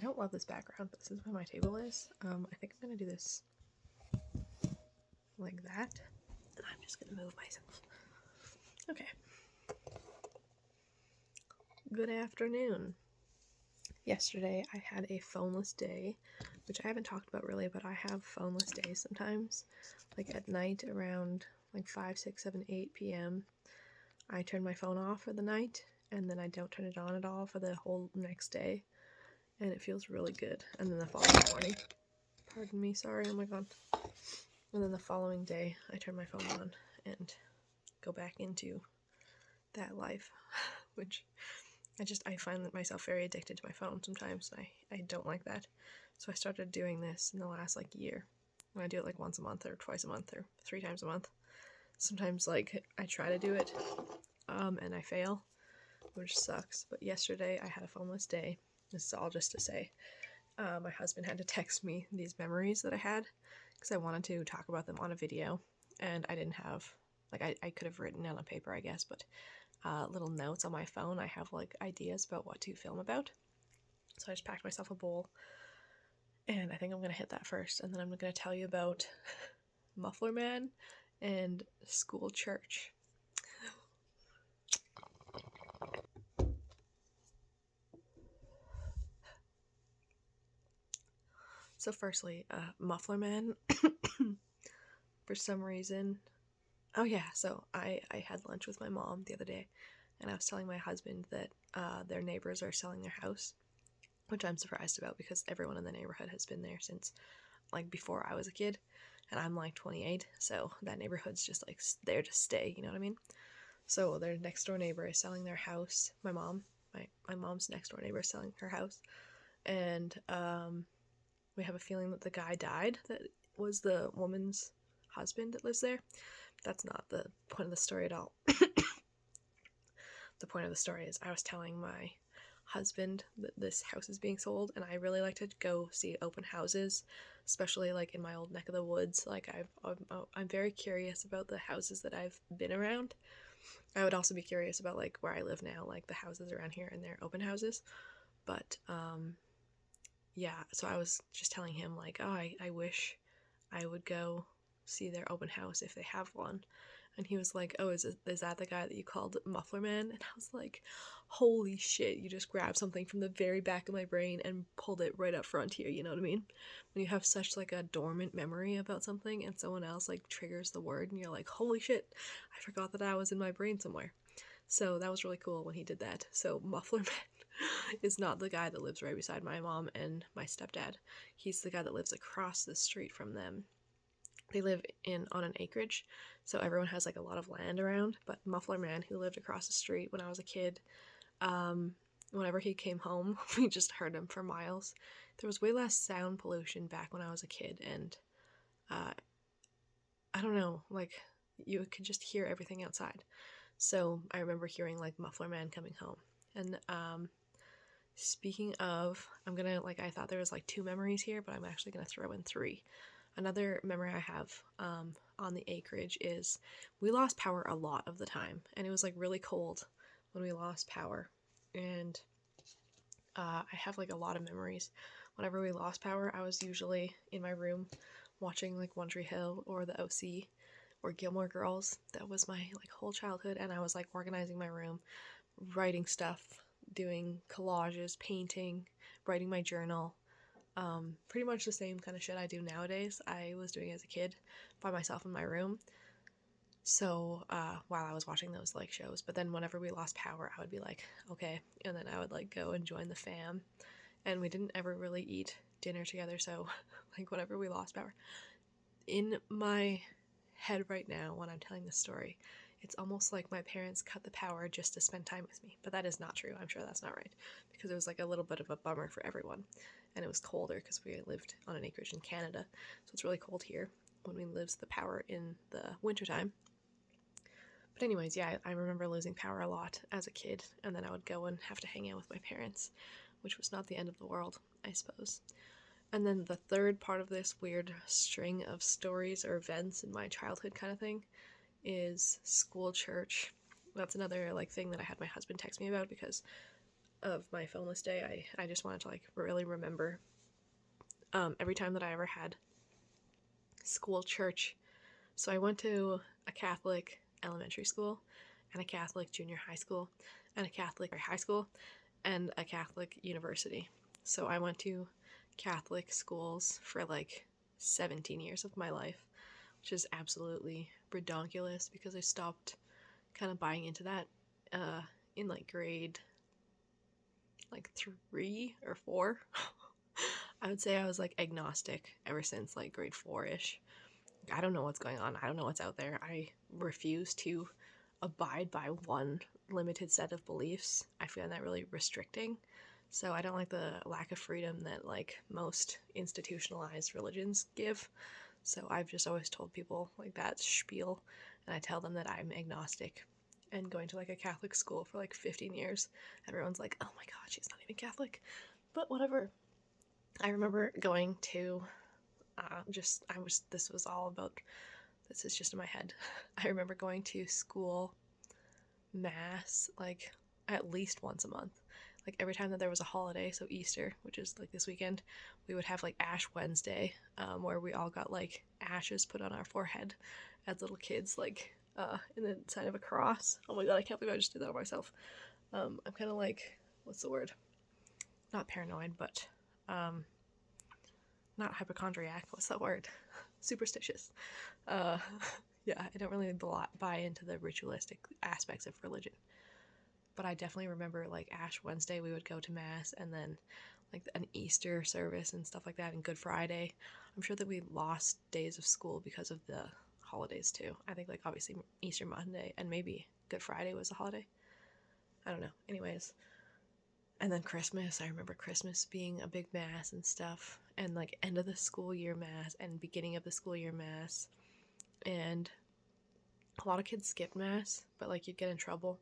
don't love this background. This is where my table is. I think I'm gonna do this like that, and I'm just gonna move myself. Okay. Good afternoon. Yesterday I had a phoneless day, which I haven't talked about really, but I have phoneless days sometimes. Like at night around like 5, 6, 7, 8 p.m. I turn my phone off for the night, and then I don't turn it on at all for the whole next day. And it feels really good. And then the following morning, pardon me, sorry, oh my god. And then the following day, I turn my phone on and go back into that life, which I find myself very addicted to my phone sometimes. I don't like that. So I started doing this in the last like year. And I do it like once a month or twice a month or 3 times a month. Sometimes like I try to do it and I fail, which sucks. But yesterday I had a phoneless day. This is all just to say my husband had to text me these memories that I had because I wanted to talk about them on a video, and I didn't have, like, I could have written down on paper, I guess, but little notes on my phone. I have like ideas about what to film about, so I just packed myself a bowl, and I think I'm gonna hit that first, and then I'm gonna tell you about Muffler Man and school church. So firstly, Muffler Man, for some reason, oh yeah, so I had lunch with my mom the other day, and I was telling my husband that their neighbors are selling their house, which I'm surprised about because everyone in the neighborhood has been there since like before I was a kid, and I'm like 28, so that neighborhood's just like there to stay, you know what I mean? So their next door neighbor is selling their house. My mom's next door neighbor is selling her house, and we have a feeling that the guy died that was the woman's husband that lives there. That's not the point of the story at all. The point of the story is I was telling my husband that this house is being sold, and I really like to go see open houses, especially like in my old neck of the woods. Like I'm very curious about the houses that I've been around. I would also be curious about like where I live now, like the houses around here and their open houses. But yeah, so I was just telling him like, oh, I wish I would go see their open house if they have one. And he was like, oh, is that the guy that you called Muffler Man? And I was like, holy shit, you just grabbed something from the very back of my brain and pulled it right up front here, you know what I mean? When you have such like a dormant memory about something and someone else like triggers the word and you're like, holy shit, I forgot that I was in my brain somewhere. So that was really cool when he did that. So Muffler Man is not the guy that lives right beside my mom and my stepdad. He's the guy that lives across the street from them. They live on an acreage, so everyone has like a lot of land around. But Muffler Man, who lived across the street when I was a kid, whenever he came home, we just heard him for miles. There was way less sound pollution back when I was a kid, and I don't know, like you could just hear everything outside. So I remember hearing like Muffler Man coming home. And speaking of, I thought there was like 2 memories here, but I'm actually gonna throw in 3. Another memory I have on the acreage is we lost power a lot of the time, and it was like really cold when we lost power. And I have like a lot of memories. Whenever we lost power, I was usually in my room watching like One Tree Hill or the OC or Gilmore Girls. That was my like whole childhood, and I was like organizing my room, writing stuff, doing collages, painting, writing my journal. Pretty much the same kind of shit I do nowadays, I was doing as a kid by myself in my room. So while I was watching those like shows, but then whenever we lost power, I would be like, okay, and then I would like go and join the fam, and we didn't ever really eat dinner together. So like whenever we lost power, in my head right now when I'm telling this story, it's almost like my parents cut the power just to spend time with me. But that is not true. I'm sure that's not right, because it was like a little bit of a bummer for everyone, and it was colder because we lived on an acreage in Canada, so it's really cold here when we lose the power in the wintertime. But anyways, yeah, I remember losing power a lot as a kid, and then I would go and have to hang out with my parents, which was not the end of the world, I suppose. And then the third part of this weird string of stories or events in my childhood kind of thing is school church. That's another like thing that I had my husband text me about, because of my phoneless day, I just wanted to like really remember every time that I ever had school church. So I went to a Catholic elementary school and a Catholic junior high school and a Catholic high school and a Catholic university. So I went to Catholic schools for like 17 years of my life, which is absolutely redonkulous because I stopped kind of buying into that in like grade like 3 or 4. I would say I was like agnostic ever since like grade 4-ish. I don't know what's going on. I don't know what's out there. I refuse to abide by one limited set of beliefs. I find that really restricting. So I don't like the lack of freedom that like most institutionalized religions give. So I've just always told people like that spiel, and I tell them that I'm agnostic. And going to like a Catholic school for like 15 years, everyone's like, oh my god, she's not even Catholic. But whatever. I remember going to this was all about, this is just in my head. I remember going to school mass like at least once a month. Like every time that there was a holiday, so Easter, which is like this weekend, we would have like Ash Wednesday, where we all got like ashes put on our forehead as little kids, like in the sign of a cross. Oh my god, I can't believe I just did that on myself. I'm kind of like, what's the word? Not paranoid, but not hypochondriac. What's that word? Superstitious. Yeah, I don't really buy into the ritualistic aspects of religion. But I definitely remember like Ash Wednesday we would go to mass, and then like an Easter service and stuff like that, and Good Friday. I'm sure that we lost days of school because of the holidays too. I think like obviously Easter Monday and maybe Good Friday was a holiday. I don't know. Anyways. And then Christmas, I remember Christmas being a big mass and stuff, and like end of the school year mass and beginning of the school year mass. And a lot of kids skipped mass, but like you'd get in trouble,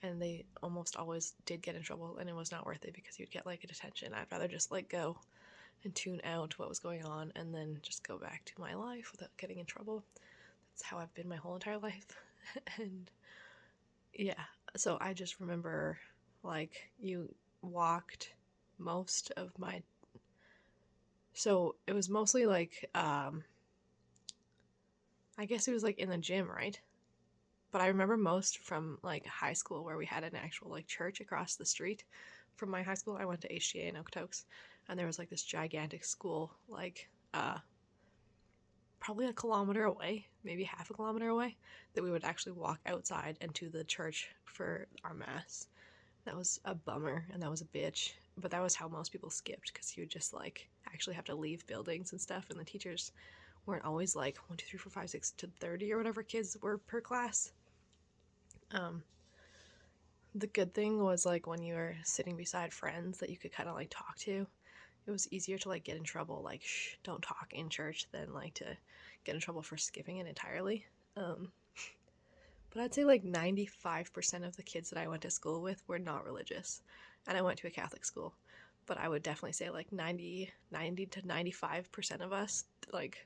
and they almost always did get in trouble, and it was not worth it because you'd get like a detention. I'd rather just like go and tune out what was going on and then just go back to my life without getting in trouble. That's how I've been my whole entire life. And yeah, so I just remember like you walked most of my, so it was mostly like I guess it was like in the gym, right? But I remember most from like high school, where we had an actual like church across the street from my high school. I went to HGA in Okotoks, and there was like this gigantic school like probably a kilometer away, maybe half a kilometer away, that we would actually walk outside and to the church for our mass. That was a bummer, and that was a bitch, but that was how most people skipped, because you would just like actually have to leave buildings and stuff, and the teachers weren't always like 1, 2, 3, 4, 5, 6 to 30 or whatever kids were per class. The good thing was like when you were sitting beside friends that you could kind of like talk to, it was easier to like get in trouble, like shh, don't talk in church, than like to get in trouble for skipping it entirely. But I'd say like 95% of the kids that I went to school with were not religious, and I went to a Catholic school. But I would definitely say like 90 to 95% of us like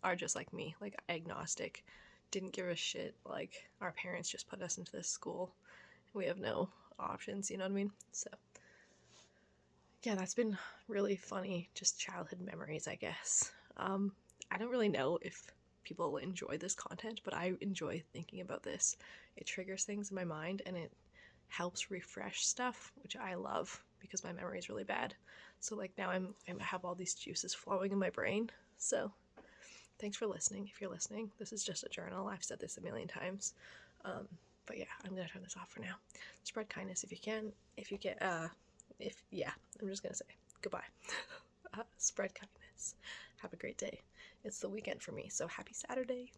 are just like me, like agnostic, didn't give a shit. Like our parents just put us into this school. We have no options, you know what I mean? So yeah, that's been really funny, just childhood memories, I guess. I don't really know if people will enjoy this content, but I enjoy thinking about this. It triggers things in my mind, and it helps refresh stuff, which I love because my memory is really bad. So like now I have all these juices flowing in my brain. So thanks for listening. If you're listening, this is just a journal. I've said this a million times. But yeah, I'm gonna turn this off for now. Spread kindness if you can. I'm just gonna say goodbye. Spread kindness. Have a great day. It's the weekend for me, so happy Saturday.